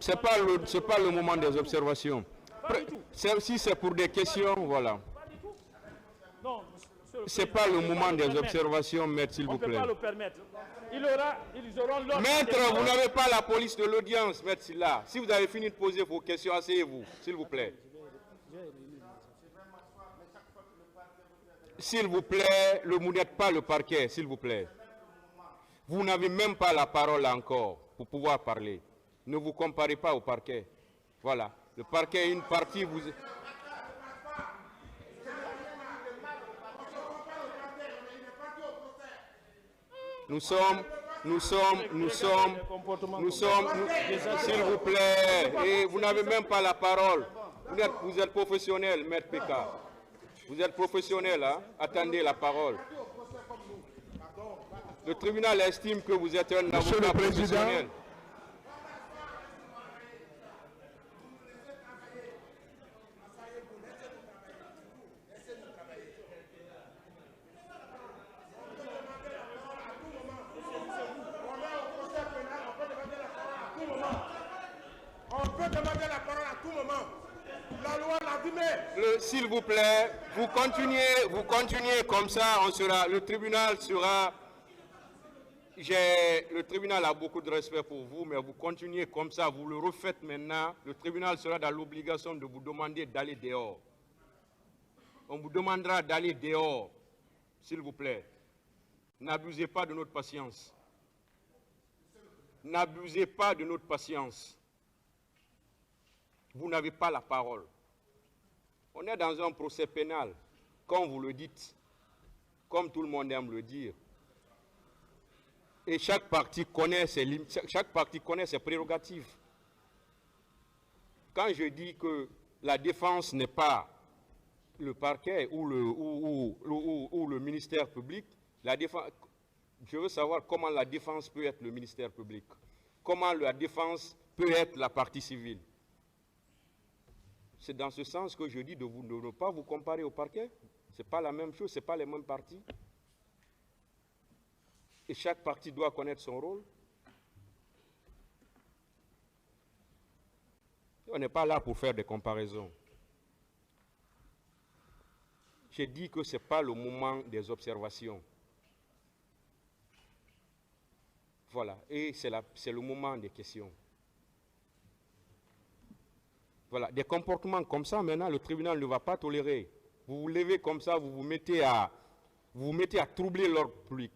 C'est pas le moment des observations. Si c'est pour des questions, voilà. C'est pas le moment des observations, maître, s'il vous plaît. On ne peut pas le permettre. Ils auront l'ordre. Maître, vous n'avez pas la police de l'audience, maître Silla. Si vous avez fini de poser vos questions, asseyez-vous, s'il vous plaît. S'il vous plaît, vous n'êtes pas le parquet, s'il vous plaît. Vous n'avez même pas la parole encore pour pouvoir parler. Ne vous comparez pas au parquet. Voilà. Le parquet est une partie, vous... s'il vous plaît, et vous n'avez même pas la parole. Vous êtes professionnel, maître Péka. Vous êtes professionnel, hein? Attendez la parole. Le tribunal estime que vous êtes un avocat professionnel. On peut demander la parole à tout moment. La loi l'a dit, mais... S'il vous plaît, vous continuez comme ça, le tribunal sera... Le tribunal a beaucoup de respect pour vous, mais vous continuez comme ça, vous le refaites maintenant. Le tribunal sera dans l'obligation de vous demander d'aller dehors. On vous demandera d'aller dehors, s'il vous plaît. N'abusez pas de notre patience. N'abusez pas de notre patience. Vous n'avez pas la parole. On est dans un procès pénal, comme vous le dites, comme tout le monde aime le dire. Et chaque partie connaît ses prérogatives. Quand je dis que la défense n'est pas le parquet ou le ministère public, je veux savoir comment la défense peut être le ministère public. Comment la défense peut être la partie civile. C'est dans ce sens que je dis de ne pas vous comparer au parquet. Ce n'est pas la même chose, ce n'est pas les mêmes parties. Et chaque partie doit connaître son rôle. On n'est pas là pour faire des comparaisons. J'ai dit que ce n'est pas le moment des observations. Voilà, et c'est le moment des questions. Voilà, des comportements comme ça, maintenant, le tribunal ne va pas tolérer. Vous vous levez comme ça, vous vous mettez à troubler l'ordre public.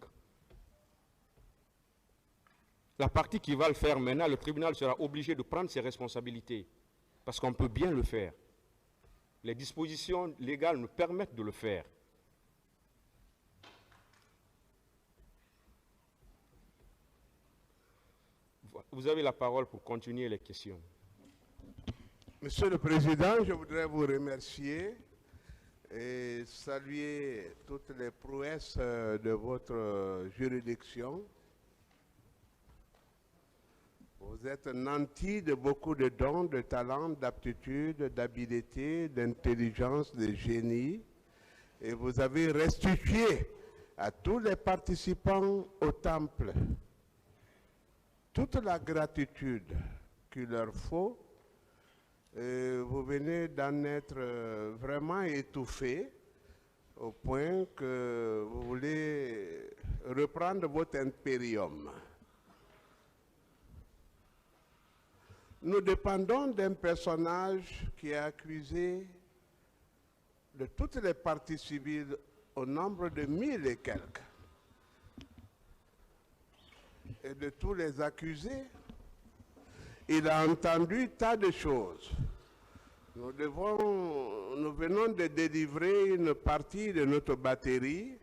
La partie qui va le faire maintenant, le tribunal sera obligé de prendre ses responsabilités. Parce qu'on peut bien le faire. Les dispositions légales nous permettent de le faire. Vous avez la parole pour continuer les questions. Monsieur le Président, je voudrais vous remercier et saluer toutes les prouesses de votre juridiction. Vous êtes nanti de beaucoup de dons, de talents, d'aptitudes, d'habileté, d'intelligence, de génie. Et vous avez restitué à tous les participants au temple toute la gratitude qu'il leur faut. Vous venez d'en être vraiment étouffé au point que vous voulez reprendre votre impérium. Nous dépendons d'un personnage qui est accusé de toutes les parties civiles au nombre de 1000 et quelques. Et de tous les accusés, il a entendu tas de choses. Nous venons de délivrer une partie de notre batterie.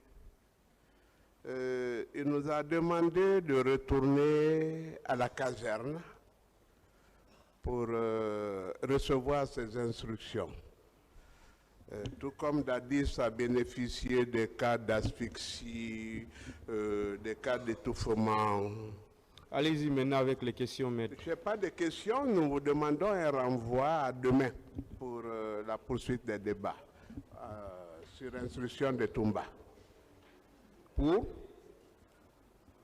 Il nous a demandé de retourner à la caserne pour recevoir ses instructions. Tout comme Dadis a bénéficié des cas d'asphyxie, des cas d'étouffement. Allez-y maintenant avec les questions, maître. Je n'ai pas de questions, nous vous demandons un renvoi à demain pour la poursuite des débats sur instruction de Toumba.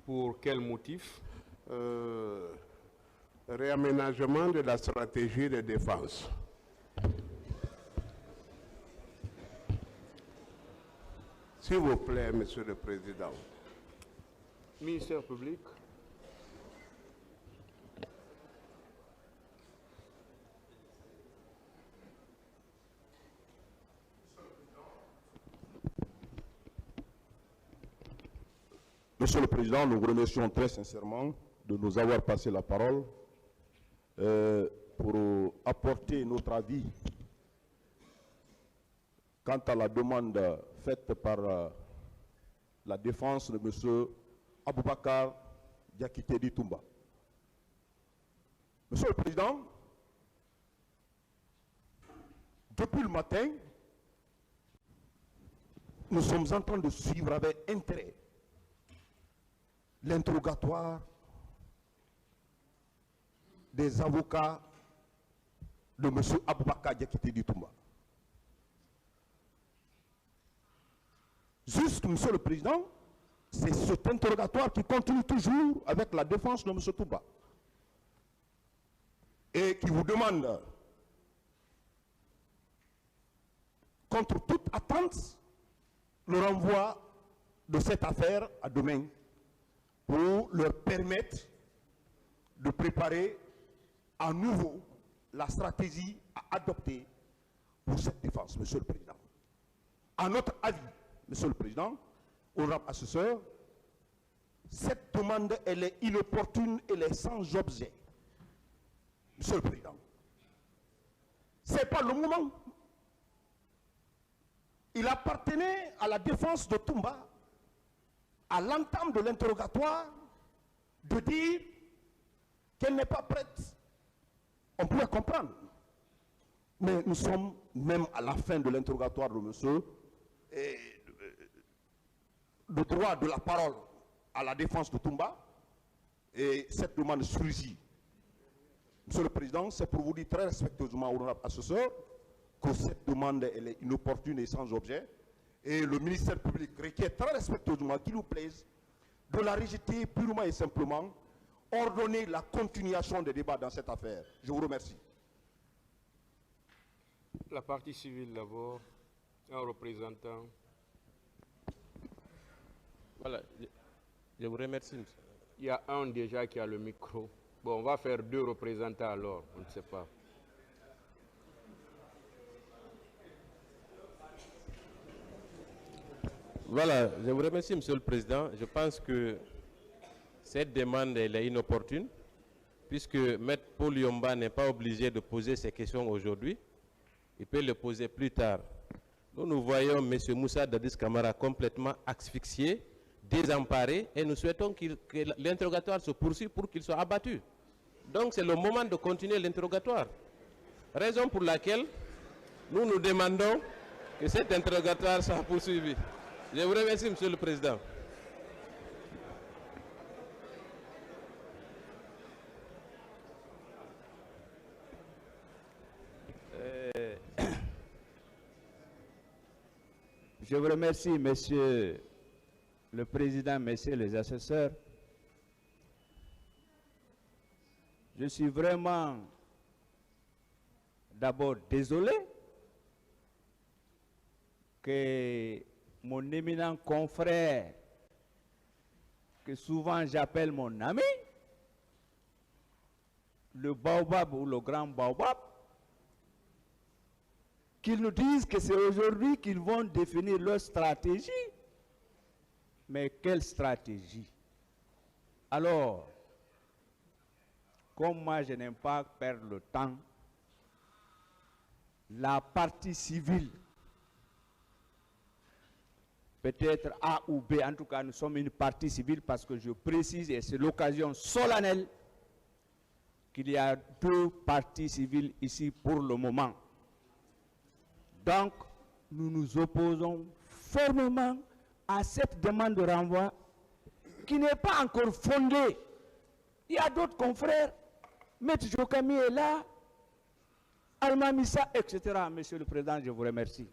Pour quel motif? réaménagement de la stratégie de défense. S'il vous plaît, Monsieur le Président. Ministère public. Monsieur le Président, nous vous remercions très sincèrement de nous avoir passé la parole pour apporter notre avis quant à la demande faite par la défense de M. Aboubakar Diakité Toumba. Monsieur le Président, depuis le matin, nous sommes en train de suivre avec intérêt l'interrogatoire des avocats de M. Aboubakar Diakité Toumba. Juste, Monsieur le Président, c'est cet interrogatoire qui continue toujours avec la défense de M. Toumba et qui vous demande, contre toute attente, le renvoi de cette affaire à demain pour leur permettre de préparer à nouveau la stratégie à adopter pour cette défense, Monsieur le Président. À notre avis, Monsieur le Président, honorable assesseur, cette demande, elle est inopportune, elle est sans objet. Monsieur le Président, ce n'est pas le moment. Il appartenait à la défense de Toumba, à l'entame de l'interrogatoire, de dire qu'elle n'est pas prête. On pouvait comprendre. Mais nous sommes même à la fin de l'interrogatoire de monsieur, et le droit de la parole à la défense de Toumba, et cette demande surgit. Monsieur le Président, c'est pour vous dire très respectueusement, honorable assesseur, que cette demande elle est inopportune et sans objet. Et le ministère public requiert très respectueusement qu'il nous plaise de la rejeter purement et simplement, ordonner la continuation des débats dans cette affaire. Je vous remercie. La partie civile d'abord, un représentant. Voilà, je vous remercie, monsieur. Il y a un déjà qui a le micro. Bon, on va faire 2 représentants alors, on ne sait pas. Voilà, je vous remercie, Monsieur le Président. Je pense que cette demande elle est inopportune, puisque Maître Paul Yomba n'est pas obligé de poser ces questions aujourd'hui. Il peut les poser plus tard. Nous voyons M. Moussa Dadis Camara complètement asphyxié, désemparé, et nous souhaitons que l'interrogatoire se poursuive pour qu'il soit abattu. Donc c'est le moment de continuer l'interrogatoire. Raison pour laquelle nous nous demandons que cet interrogatoire soit poursuivi. Je vous remercie, Monsieur le Président. Je vous remercie, Monsieur le Président, Messieurs les assesseurs. Je suis vraiment d'abord désolé que mon éminent confrère, que souvent j'appelle mon ami, le baobab ou le grand baobab, qu'ils nous disent que c'est aujourd'hui qu'ils vont définir leur stratégie. Mais quelle stratégie? Alors, comme moi je n'aime pas perdre le temps, la partie civile, peut-être A ou B, en tout cas nous sommes une partie civile parce que je précise, et c'est l'occasion solennelle, qu'il y a 2 parties civiles ici pour le moment. Donc, nous nous opposons fermement à cette demande de renvoi qui n'est pas encore fondée. Il y a d'autres confrères, M. Jokami est là, Alma Missa, etc. Monsieur le Président, je vous remercie.